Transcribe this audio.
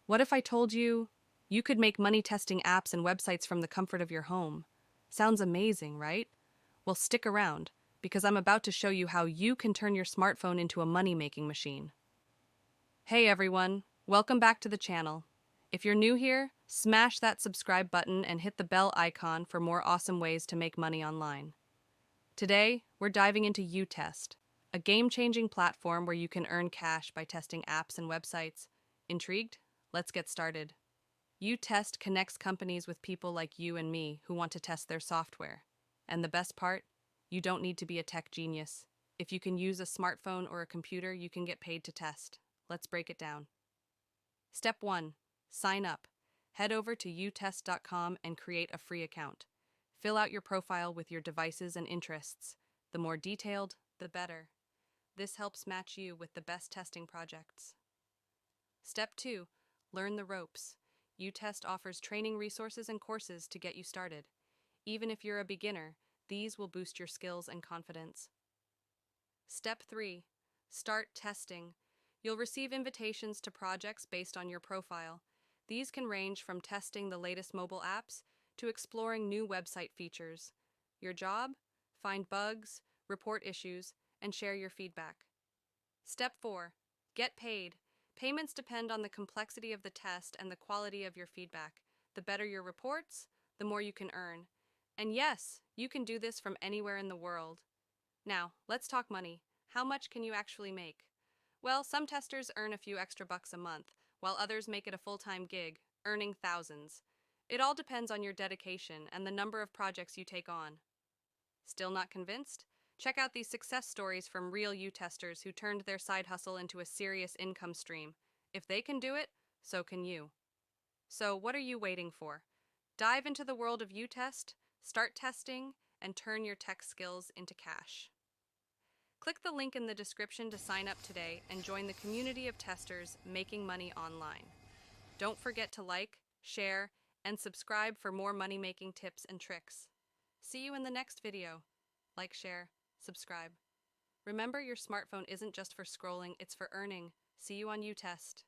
What if I told you you could make money testing apps and websites from the comfort of your home? Sounds amazing, right? Well, stick around, because I'm about to show you how you can turn your smartphone into a money-making machine. Hey everyone, welcome back to the channel. If you're new here, smash that subscribe button and hit the bell icon for more awesome ways to make money online. Today, we're diving into uTest, a game-changing platform where you can earn cash by testing apps and websites. Intrigued? Let's get started. uTest connects companies with people like you and me who want to test their software. And the best part? You don't need to be a tech genius. If you can use a smartphone or a computer, you can get paid to test. Let's break it down. Step 1. Sign up. Head over to utest.com and create a free account. Fill out your profile with your devices and interests. The more detailed, the better. This helps match you with the best testing projects. Step 2. Learn the ropes. uTest offers training resources and courses to get you started. Even if you're a beginner, these will boost your skills and confidence. Step 3. Start testing. You'll receive invitations to projects based on your profile. These can range from testing the latest mobile apps to exploring new website features. Your job? Find bugs, report issues, and share your feedback. Step 4. Get paid. Payments depend on the complexity of the test and the quality of your feedback. The better your reports, the more you can earn. And yes, you can do this from anywhere in the world. Now, let's talk money. How much can you actually make? Well, some testers earn a few extra bucks a month, while others make it a full-time gig, earning thousands. It all depends on your dedication and the number of projects you take on. Still not convinced? Check out these success stories from real uTesters who turned their side hustle into a serious income stream. If they can do it, so can you. So what are you waiting for? Dive into the world of uTest, start testing, and turn your tech skills into cash. Click the link in the description to sign up today and join the community of testers making money online. Don't forget to like, share, and subscribe for more money-making tips and tricks. See you in the next video. Like, share, subscribe. Remember, your smartphone isn't just for scrolling, it's for earning. See you on uTest.